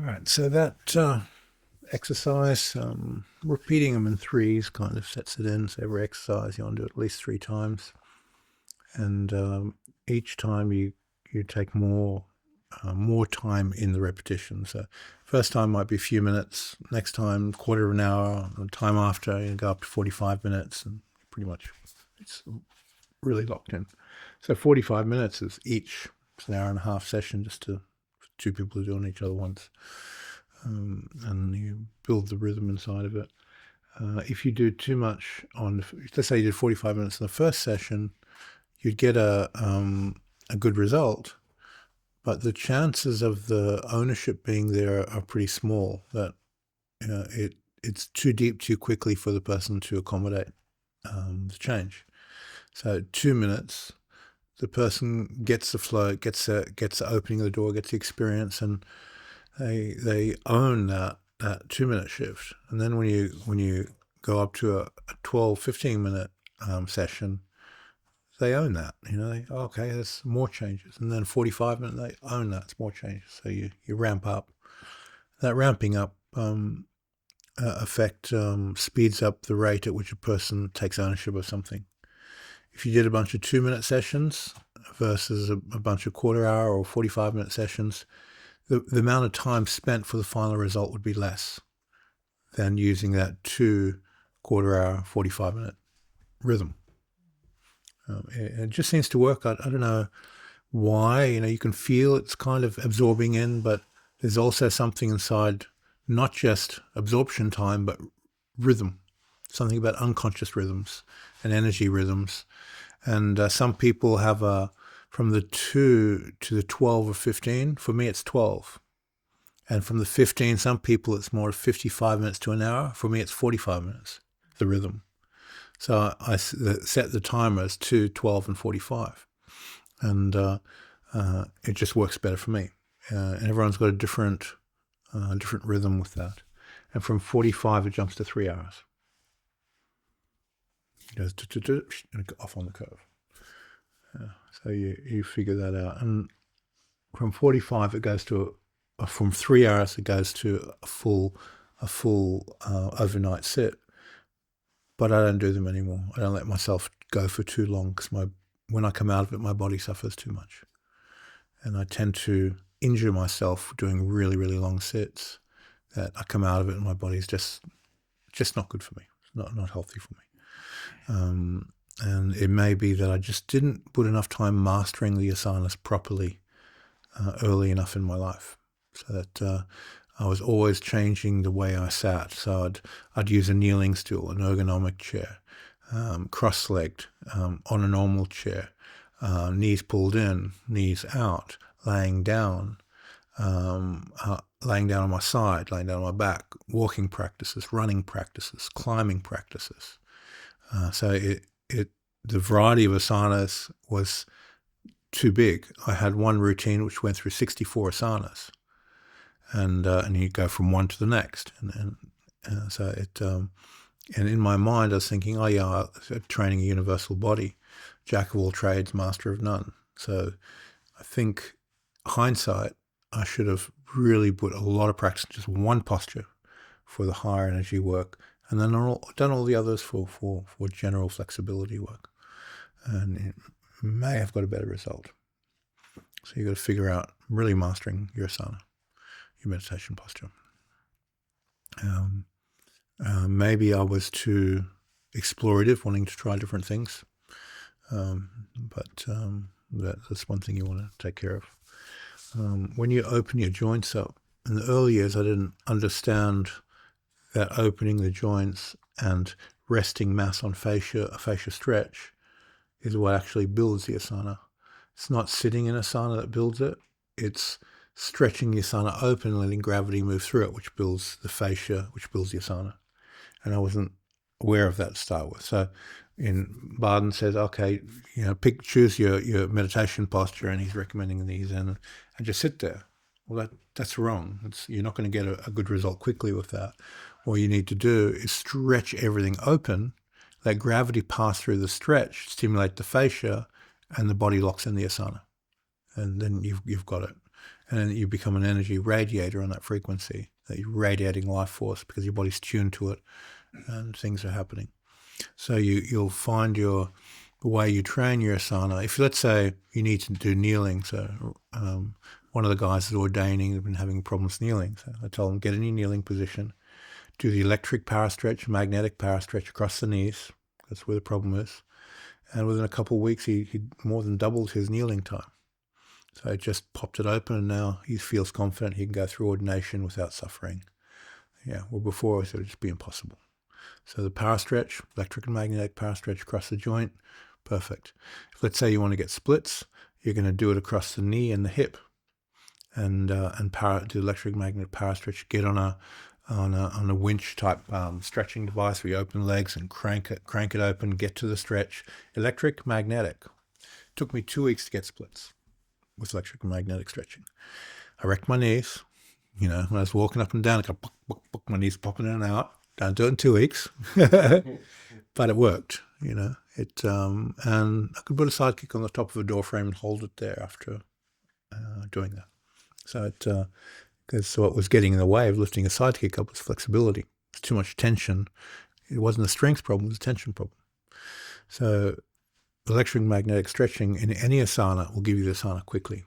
All right, so that exercise, repeating them in threes kind of sets it in. So every exercise you want to do it at least 3 times, and each time you take more time in the repetition. So first time might be a few minutes, next time quarter of an hour, the time after you go up to 45 minutes, and pretty much it's really locked in. So 45 minutes is each. It's an hour and a half session just to two people doing each other once. And you build the rhythm inside of it. If you do too much on, let's say you did 45 minutes in the first session, you'd get a good result, but the chances of the ownership being there are pretty small. That it's too deep too quickly for the person to accommodate the change. So 2 minutes, the person gets the flow, gets the opening of the door, gets the experience, and they own that 2 minute shift. And then when you go up to a 12, 15 minute session, they own that. Okay, there's more changes. And then 45 minutes, they own that, it's more changes. So you ramp up. That ramping up effect speeds up the rate at which a person takes ownership of something. If you did a bunch of 2 minute sessions versus a bunch of quarter hour or 45 minute sessions, the amount of time spent for the final result would be less than using that 2 quarter hour, 45 minute rhythm. It just seems to work. I don't know why. You can feel it's kind of absorbing in, but there's also something inside, not just absorption time, but rhythm, something about unconscious rhythms and energy rhythms. And some people have from the 2 to the 12 or 15. For me, it's 12. And from the 15, some people, it's more 55 minutes to an hour. For me, it's 45 minutes, the rhythm. So I set the timer as 2, 12, and 45. And it just works better for me. And everyone's got a different rhythm with that. And from 45, it jumps to 3 hours. It goes and off on the curve. So you figure that out. And from 45, it goes to from 3 hours, it goes to a full overnight sit. But I don't do them anymore. I don't let myself go for too long because when I come out of it, my body suffers too much, and I tend to injure myself doing really, really long sits. That I come out of it and my body's just not good for me. It's not healthy for me. And it may be that I just didn't put enough time mastering the asanas properly early enough in my life, so that I was always changing the way I sat. So I'd use a kneeling stool, an ergonomic chair, cross-legged, on a normal chair, knees pulled in, knees out, laying down on my side, laying down on my back, walking practices, running practices, climbing practices. So the variety of asanas was too big. I had one routine which went through 64 asanas, and you go from one to the next, and in my mind I was thinking, oh yeah, training a universal body, jack of all trades, master of none. So I think hindsight, I should have really put a lot of practice in just one posture for the higher energy work, and then done all the others for general flexibility work, and it may have got a better result. So you've got to figure out really mastering your asana, your meditation posture. Maybe I was too explorative, wanting to try different things, but that's one thing you want to take care of. When you open your joints up, in the early years I didn't understand that opening the joints and resting mass on a fascia stretch is what actually builds the asana. It's not sitting in asana that builds it. It's stretching the asana open, letting gravity move through it, which builds the fascia, which builds the asana. And I wasn't aware of that to start with. So Baden says, okay, choose your meditation posture, and he's recommending these, and just sit there. Well, that's wrong. You're not going to get a good result quickly with that. What you need to do is stretch everything open, let gravity pass through the stretch, stimulate the fascia, and the body locks in the asana. And then you've got it. and then you become an energy radiator on that frequency, that you're radiating life force because your body's tuned to it and things are happening. So you'll find the way you train your asana. If let's say you need to do kneeling, so one of the guys is ordaining, have been having problems kneeling. So I told him, get in your kneeling position, do the electric power stretch, magnetic power stretch across the knees. That's where the problem is. And within a couple of weeks, he more than doubled his kneeling time. So I just popped it open, and now he feels confident he can go through ordination without suffering. Yeah, well, before it would just be impossible. So the power stretch, electric and magnetic power stretch across the joint, perfect. If let's say you want to get splits, you're going to do it across the knee and the hip, and power, do electric magnetic power stretch. Get on a winch type stretching device where you open legs and crank it open, get to the stretch. Electric, magnetic. It took me 2 weeks to get splits with electric and magnetic stretching. I wrecked my knees. You know, when I was walking up and down, I go, my knees popping in and out. Don't do it in 2 weeks, but it worked. You know, and I could put a sidekick on the top of a door frame and hold it there after doing that. So because what was getting in the way of lifting a sidekick up was flexibility. It's too much tension. It wasn't a strength problem; it was a tension problem. So electromagnetic stretching in any asana will give you the asana quickly.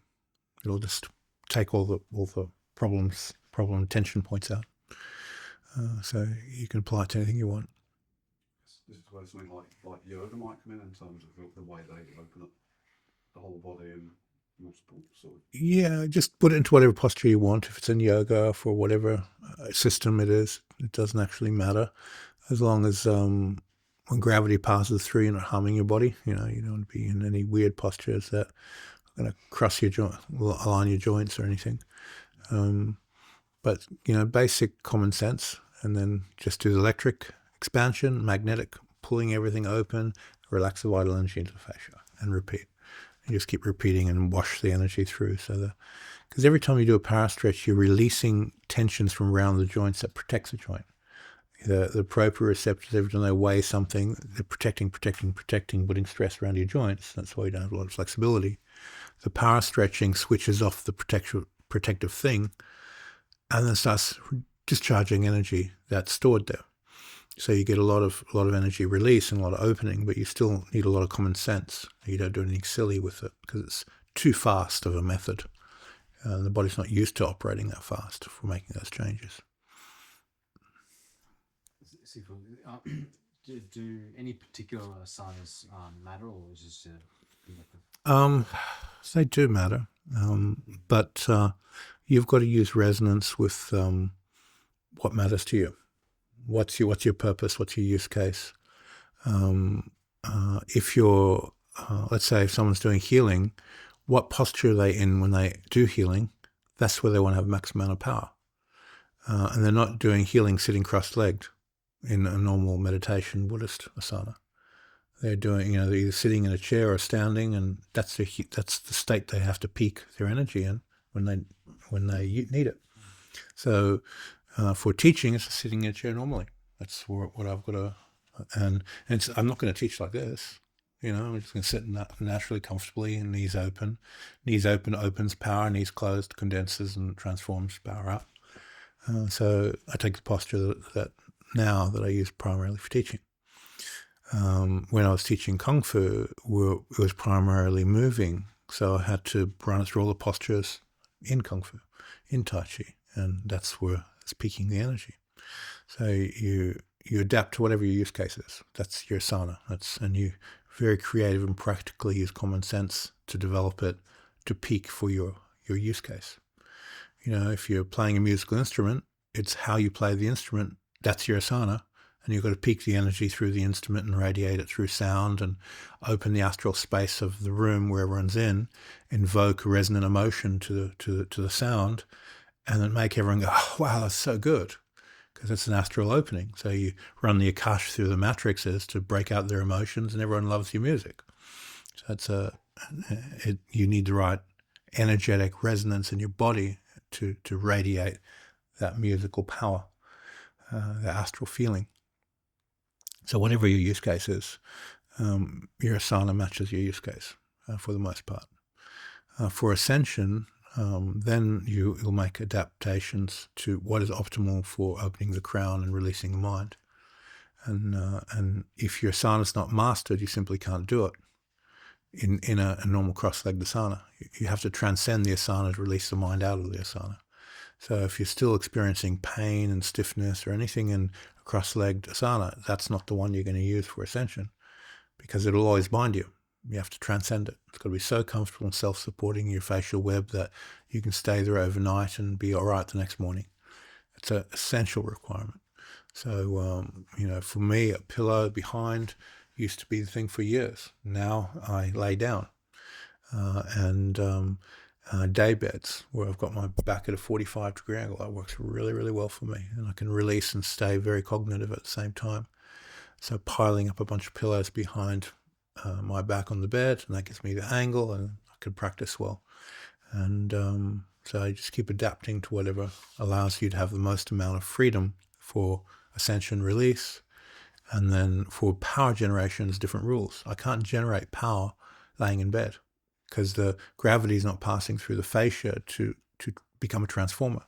It'll just take all the problem tension points out. So you can apply it to anything you want. This is where something like yoga might come in terms of the way they open up the whole body and multiple sort of. Yeah, just put it into whatever posture you want. If it's in yoga, for whatever system it is, it doesn't actually matter, as long as when gravity passes through, you're not harming your body. You know, you don't want to be in any weird postures that are going to cross your joint, align your joints or anything. But you know, basic common sense, and then just do the electric expansion, magnetic pulling everything open, relax the vital energy into the fascia, and repeat. You just keep repeating and wash the energy through. So because every time you do a power stretch, you're releasing tensions from around the joints that protects the joint. The proprioceptors, every time they weigh something, they're protecting, putting stress around your joints. That's why you don't have a lot of flexibility. The power stretching switches off the protective thing, and then starts discharging energy that's stored there. So you get a lot of energy release and a lot of opening, but you still need a lot of common sense. You don't do anything silly with it because it's too fast of a method. The body's not used to operating that fast for making those changes. Do any particular asanas matter, or is this a method? They do matter, but you've got to use resonance with what matters to you. What's your purpose? What's your use case? If you're, let's say, if someone's doing healing, what posture are they in when they do healing? That's where they want to have maximum amount of power. And they're not doing healing sitting cross-legged in a normal meditation Buddhist asana. They're doing, you know, they're either sitting in a chair or standing, and that's the state they have to peak their energy in when they need it. So for teaching, it's sitting in a chair normally. That's what I've got to, and I'm not going to teach like this. You know, I'm just going to sit naturally, comfortably, and knees open. Knees open opens power, knees closed condenses and transforms power up. So I take the posture that I use primarily for teaching. When I was teaching Kung Fu, it was primarily moving, so I had to run it through all the postures in Kung Fu, in Tai Chi, and that's where it's peaking the energy. So you adapt to whatever your use case is. That's your asana. And you very creative and practically use common sense to develop it to peak for your use case. You know, if you're playing a musical instrument, it's how you play the instrument. That's your asana. And you've got to peak the energy through the instrument and radiate it through sound and open the astral space of the room where everyone's in, invoke resonant emotion to the sound, and then make everyone go, oh, wow, that's so good, because it's an astral opening. So you run the Akash through the matrices to break out their emotions, and everyone loves your music. So you need the right energetic resonance in your body to radiate that musical power, the astral feeling. So whatever your use case is, your asana matches your use case for the most part. For ascension, then you'll make adaptations to what is optimal for opening the crown and releasing the mind. And if your asana is not mastered, you simply can't do it in a normal cross-legged asana. You have to transcend the asana to release the mind out of the asana. So if you're still experiencing pain and stiffness or anything in a cross-legged asana, that's not the one you're going to use for ascension, because it'll always bind you. You have to transcend it. It's got to be so comfortable and self-supporting your facial web that you can stay there overnight and be all right the next morning. It's an essential requirement. So, for me, a pillow behind used to be the thing for years. Now I lay down. Day beds, where I've got my back at a 45-degree angle, that works really, really well for me. And I can release and stay very cognitive at the same time. So piling up a bunch of pillows behind my back on the bed, and that gives me the angle, and I can practice well. And so I just keep adapting to whatever allows you to have the most amount of freedom for ascension release. And then for power generation, there's different rules. I can't generate power laying in bed because the gravity is not passing through the fascia to become a transformer.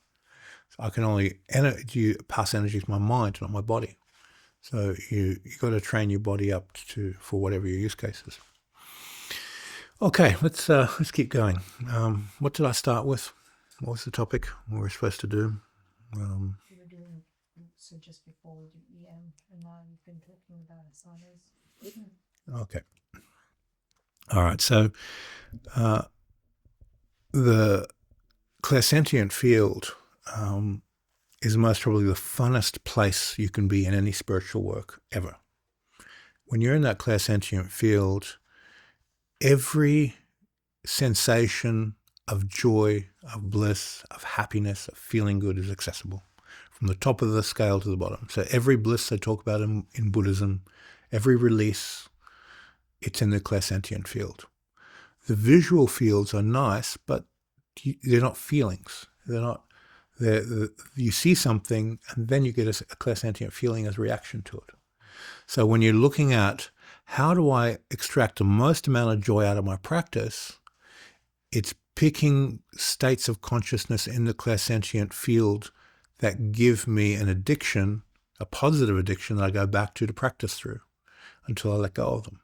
So I can only pass energy to my mind, not my body. So you got to train your body up for whatever your use case is. Okay, let's keep going. What did I start with? What was the topic? What were we supposed to do? You were doing so just before we do EM, and now you've been talking about asanas. Okay. All right. So the clairsentient field is most probably the funnest place you can be in any spiritual work ever. When you're in that clairsentient field, every sensation of joy, of bliss, of happiness, of feeling good is accessible from the top of the scale to the bottom. So every bliss they talk about in Buddhism, every release, it's in the clairsentient field. The visual fields are nice, but they're not feelings. You see something, and then you get a clairsentient feeling as a reaction to it. So when you're looking at how do I extract the most amount of joy out of my practice, it's picking states of consciousness in the clairsentient field that give me an addiction, a positive addiction that I go back to practice through until I let go of them.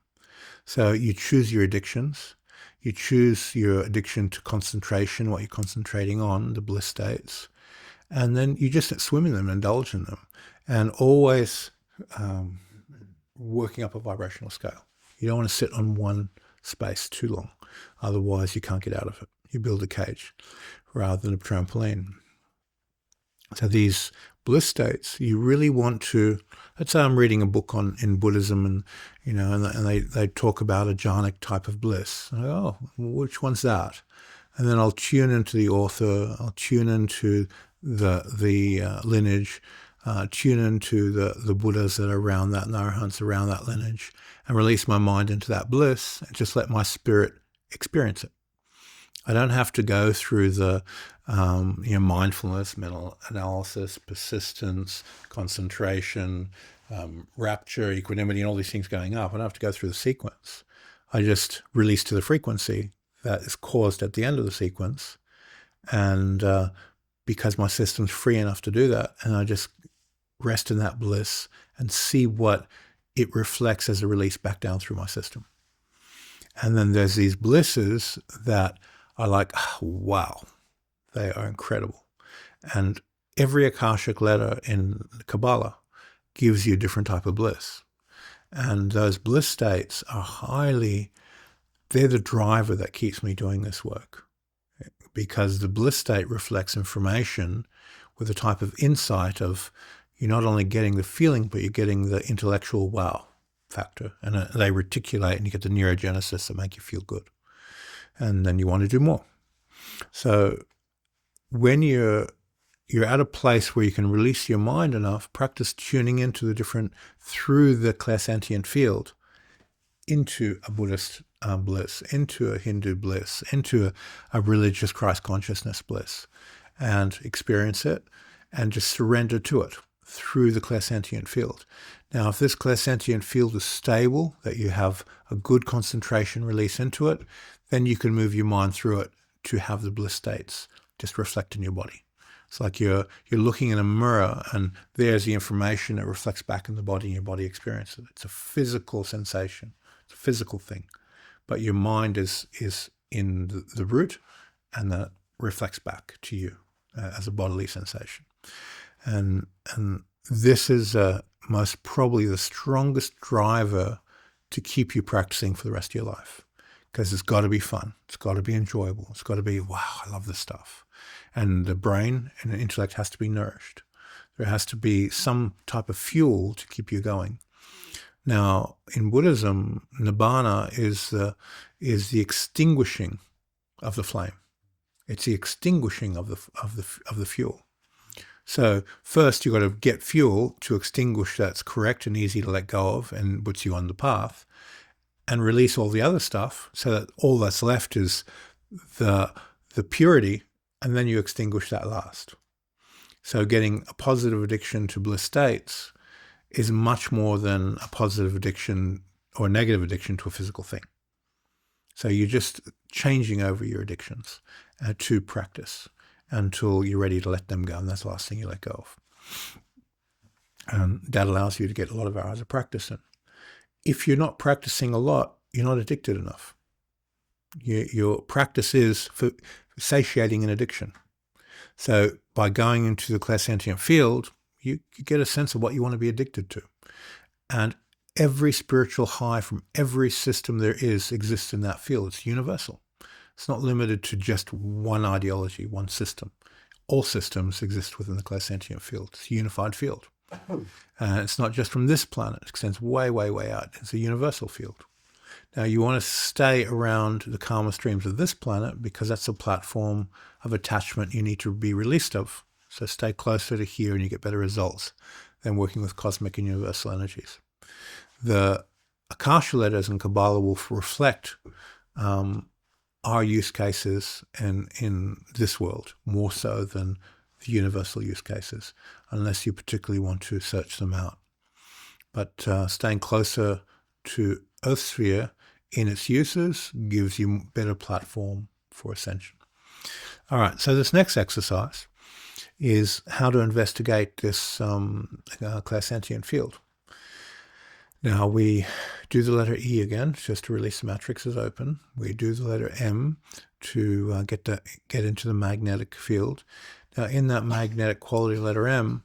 So you choose your addictions. You choose your addiction to concentration, what you're concentrating on, the bliss states, and then you just swim in them, indulge in them, and always working up a vibrational scale. You don't want to sit on one space too long. Otherwise, you can't get out of it. You build a cage rather than a trampoline. So these bliss states, you really want to, let's say I'm reading a book in Buddhism and they talk about a jhanic type of bliss. I go, oh, which one's that? And then I'll tune into the author, I'll tune into the lineage, tune into the Buddhas that are around that, and the Arahants around that lineage, and release my mind into that bliss and just let my spirit experience it. I don't have to go through the mindfulness, mental analysis, persistence, concentration, rapture, equanimity, and all these things going up. I don't have to go through the sequence. I just release to the frequency that is caused at the end of the sequence. And because my system's free enough to do that, and I just rest in that bliss and see what it reflects as a release back down through my system. And then there's these blisses that are like, oh, wow, they are incredible. And every Akashic letter in Kabbalah gives you a different type of bliss. And those bliss states are they're the driver that keeps me doing this work. Because the bliss state reflects information with a type of insight of you're not only getting the feeling, but you're getting the intellectual wow factor. And they reticulate and you get the neurogenesis that make you feel good. And then you want to do more. So when you're at a place where you can release your mind enough, practice tuning into through the clairsentient field, into a Buddhist bliss, into a Hindu bliss, into a religious Christ consciousness bliss, and experience it and just surrender to it through the clairsentient field. Now, if this clairsentient field is stable, that you have a good concentration release into it, then you can move your mind through it to have the bliss states just reflect in your body. It's like you're looking in a mirror, and there's the information that reflects back in the body, and your body experiences it. It's a physical sensation. It's a physical thing. But your mind is in the root, and that reflects back to you as a bodily sensation. And this is most probably the strongest driver to keep you practicing for the rest of your life, because it's got to be fun. It's got to be enjoyable. It's got to be, wow, I love this stuff. And the brain and the intellect has to be nourished. There has to be some type of fuel to keep you going. Now, in Buddhism, nibbana is the extinguishing of the flame. It's the extinguishing of the fuel. So first you've got to get fuel to extinguish that's correct and easy to let go of and puts you on the path, and release all the other stuff so that all that's left is the purity, and then you extinguish that last. So getting a positive addiction to bliss states is much more than a positive addiction or a negative addiction to a physical thing. So you're just changing over your addictions to practice until you're ready to let them go, and that's the last thing you let go of. And that allows you to get a lot of hours of practice in. If you're not practicing a lot, you're not addicted enough. Your practice is for satiating an addiction. So by going into the clairsentient field, you get a sense of what you want to be addicted to. And every spiritual high from every system there is exists in that field. It's universal. It's not limited to just one ideology, one system. All systems exist within the clairsentient field. It's a unified field. It's not just from this planet. It extends way, way, way out. It's a universal field. Now, you want to stay around the karma streams of this planet because that's a platform of attachment you need to be released of. So stay closer to here and you get better results than working with cosmic and universal energies. The Akasha letters in Kabbalah will reflect our use cases in this world, more so than the universal use cases, unless you particularly want to search them out. But staying closer to Earth Sphere in its uses gives you better platform for ascension. All right, so this next exercise is how to investigate this clairsentient field. Now we do the letter E again, just to release the matrixes open. We do the letter M to get into the magnetic field. Now in that magnetic quality letter M,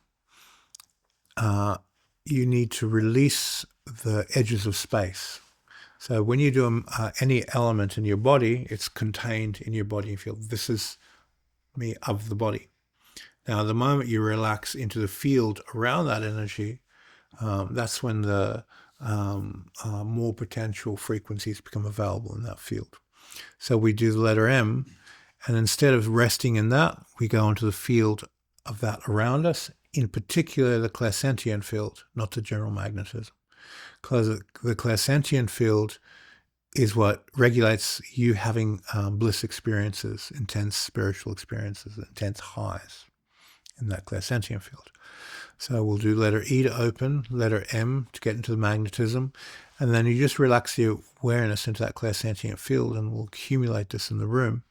you need to release the edges of space. So when you do any element in your body, it's contained in your body field. This is me of the body. Now the moment you relax into the field around that energy, that's when the more potential frequencies become available in that field. So we do the letter M, and instead of resting in that, we go into the field of that around us, in particular the clairsentient field, not the general magnetism. Because the clairsentient field is what regulates you having bliss experiences, intense spiritual experiences, intense highs in that clairsentient field. So we'll do letter E to open, letter M to get into the magnetism, and then you just relax your awareness into that clairsentient field, and we'll accumulate this in the room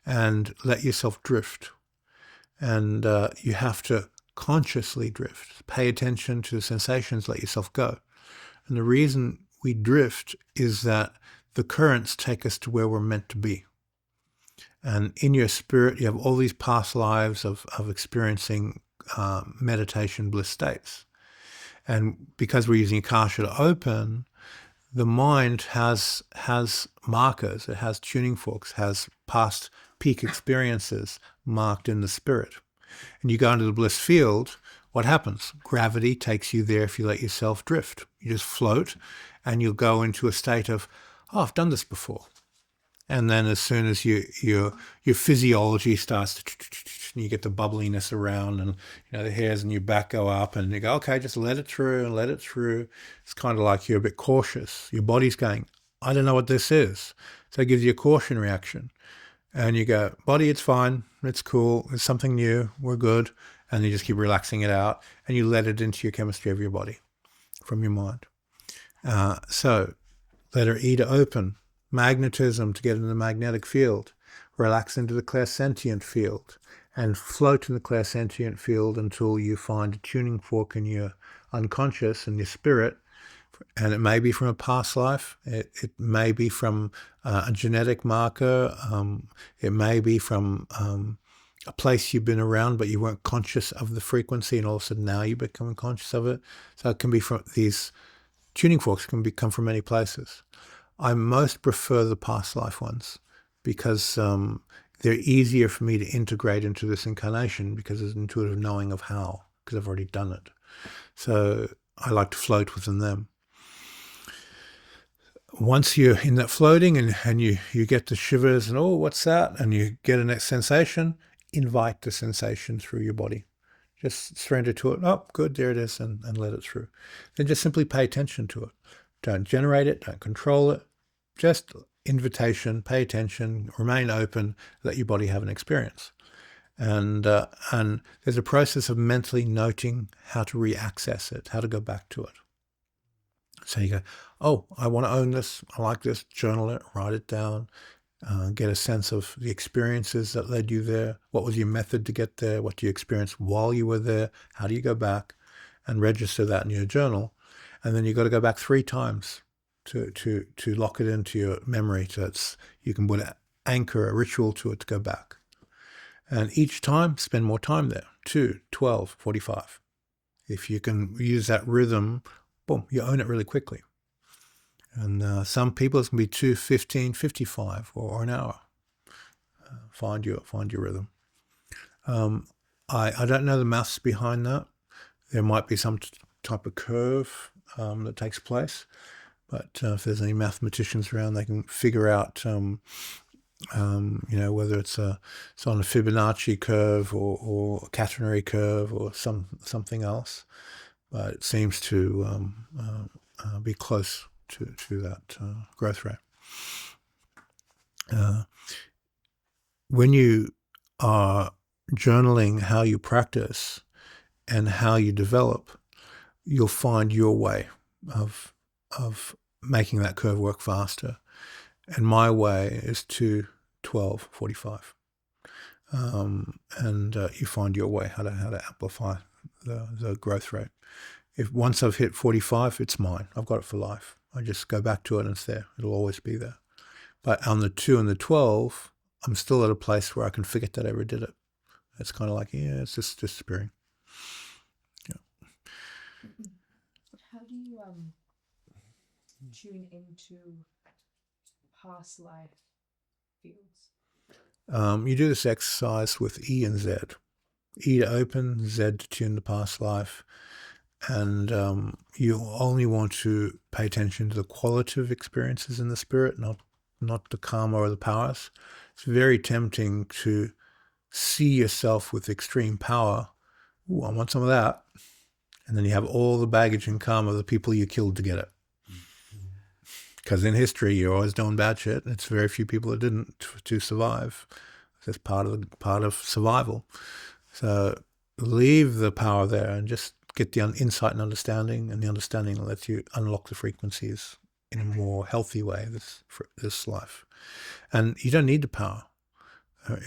and let yourself drift. And you have to consciously drift. Pay attention to the sensations, let yourself go. And the reason we drift is that the currents take us to where we're meant to be. And in your spirit, you have all these past lives of experiencing meditation bliss states. And because we're using Akasha to open, the mind has markers, it has tuning forks, has past peak experiences marked in the spirit. And you go into the bliss field, what happens? Gravity takes you there if you let yourself drift. You just float and you'll go into a state of, oh, I've done this before. And then as soon as your physiology starts to, you get the bubbliness around, and the hairs in your back go up, and you go, okay, just let it through and let it through. It's kind of like you're a bit cautious. Your body's going, I don't know what this is. So it gives you a caution reaction. And you go, body, it's fine. It's cool. It's something new. We're good. And you just keep relaxing it out, and you let it into your chemistry of your body from your mind. So letter E to open. Magnetism to get in the magnetic field. relax into the clairsentient field and float in the clairsentient field until you find a tuning fork in your unconscious and your spirit. And it may be from a past life. It may be from a genetic marker. It may be from a place you've been around, but you weren't conscious of the frequency, and all of a sudden now you become conscious of it. So it can be from these tuning forks can come from many places. I most prefer the past life ones because they're easier for me to integrate into this incarnation because there's an intuitive knowing of how, because I've already done it. So I like to float within them. Once you're in that floating and you get the shivers and, oh, what's that? And you get a next sensation, invite the sensation through your body. Just surrender to it. Oh, good, there it is, and let it through. Then just simply pay attention to it. Don't generate it, don't control it. Just invitation, pay attention, remain open, let your body have an experience. And there's a process of mentally noting how to re-access it, how to go back to it. So you go, oh, I want to own this. I like this. Journal it, write it down, get a sense of the experiences that led you there. What was your method to get there? What do you experience while you were there? How do you go back? And register that in your journal. And then you've got to go back 3 times to lock it into your memory. So you can put an anchor, a ritual to it to go back. And each time, spend more time there. 2, 12, 45. If you can use that rhythm, boom, you own it really quickly. And some people, it's going to be 2, 15, 55, or an hour. Find your rhythm. I don't know the maths behind that. There might be some type of curve that takes place. But if there's any mathematicians around, they can figure out, whether it's on a Fibonacci curve or a catenary curve or something else. But it seems to be close to that growth rate. When you are journaling how you practice and how you develop, you'll find your way of making that curve work faster. And my way is 2, 12, 45. You find your way how to amplify the growth rate. Once I've hit 45, it's mine. I've got it for life. I just go back to it and it's there. It'll always be there. But on the 2 and the 12, I'm still at a place where I can forget that I ever did it. It's kind of like, it's just disappearing. Yeah. How do you tune into past life fields? You do this exercise with E and Z. E to open, Z to tune the past life. And you only want to pay attention to the qualitative experiences in the spirit, not the karma or the powers. It's very tempting to see yourself with extreme power. Ooh, I want some of that. And then you have all the baggage and karma of the people you killed to get it. Because in history, you're always doing bad shit. It's very few people that didn't to survive. That's part of survival. So leave the power there and just get the insight and understanding, and the understanding will let you unlock the frequencies in a more healthy way this life. And you don't need the power.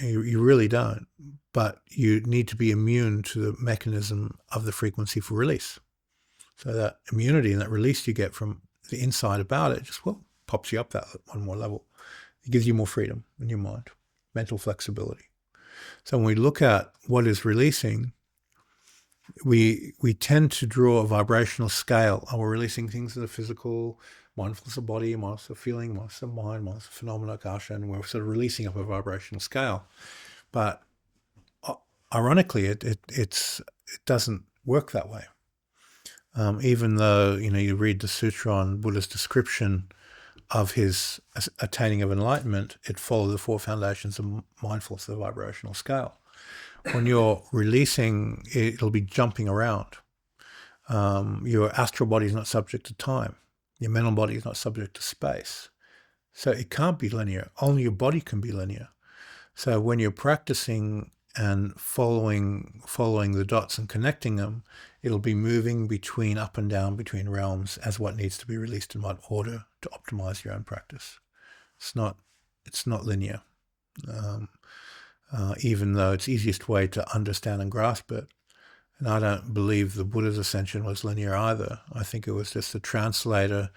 You really don't. But you need to be immune to the mechanism of the frequency for release. So that immunity and that release you get from the insight about it just, pops you up that one more level. It gives you more freedom in your mind, mental flexibility. So when we look at what is releasing, we tend to draw a vibrational scale. We're releasing things in the physical, mindfulness of body, mindfulness of feeling, mindfulness of mind, mindfulness of phenomena, akasha, and we're sort of releasing up a vibrational scale. But ironically, it doesn't work that way. Even though, you read the sutra on Buddha's description of his attaining of enlightenment, it followed the 4 foundations of mindfulness, the vibrational scale. When you're releasing, it'll be jumping around. Your astral body is not subject to time. Your mental body is not subject to space. So it can't be linear. Only your body can be linear. So when you're practicing and following the dots and connecting them, it'll be moving between up and down, between realms, as what needs to be released in what order to optimize your own practice. It's not linear. even though it's the easiest way to understand and grasp it. And I don't believe the Buddha's ascension was linear either. I think it was just a translator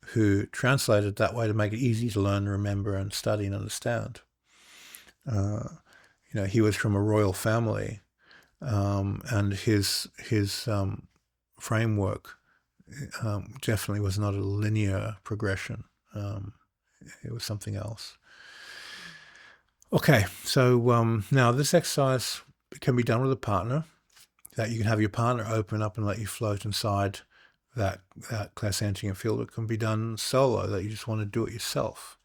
who translated that way to make it easy to learn, remember, and study and understand. He was from a royal family, and his framework definitely was not a linear progression. It was something else. Okay, so now this exercise can be done with a partner. That you can have your partner open up and let you float inside that clairsentient field. It can be done solo, that you just want to do it yourself.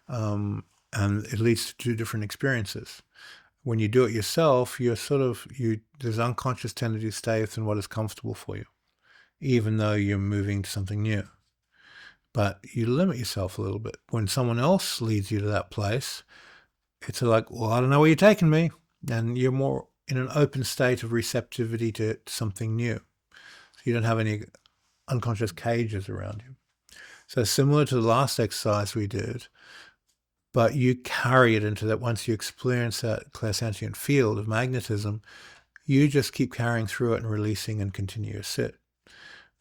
And it leads to two different experiences. When you do it yourself, there's unconscious tendency to stay within what is comfortable for you, even though you're moving to something new. But you limit yourself a little bit. When someone else leads you to that place, it's like, well, I don't know where you're taking me. And you're more in an open state of receptivity to something new. So you don't have any unconscious cages around you. So similar to the last exercise we did, but you carry it into that. Once you experience that clairsentient field of magnetism, you just keep carrying through it and releasing and continue your sit.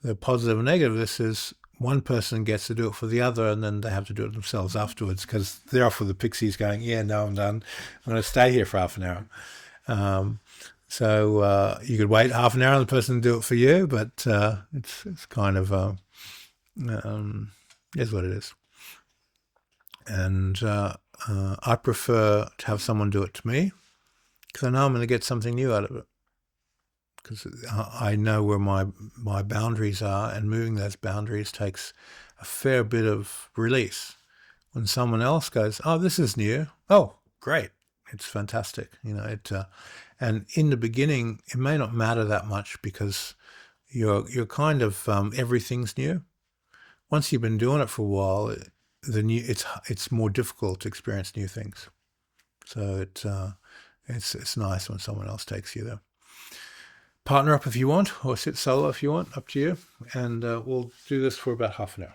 The positive and negative of this is one person gets to do it for the other, and then they have to do it themselves afterwards, because they're off with the pixies going, yeah, no, I'm done. I'm going to stay here for half an hour. So you could wait half an hour and the person do it for you, but it's kind of is what it is. And I prefer to have someone do it to me, because I know I'm going to get something new out of it. Because I know where my boundaries are, and moving those boundaries takes a fair bit of release. When someone else goes, oh, this is new. Oh, great. It's fantastic. And in the beginning, it may not matter that much, because you're kind of, everything's new. Once you've been doing it for a while, it's more difficult to experience new things. So it's nice when someone else takes you there. Partner up if you want, or sit solo if you want, up to you. And we'll do this for about half an hour.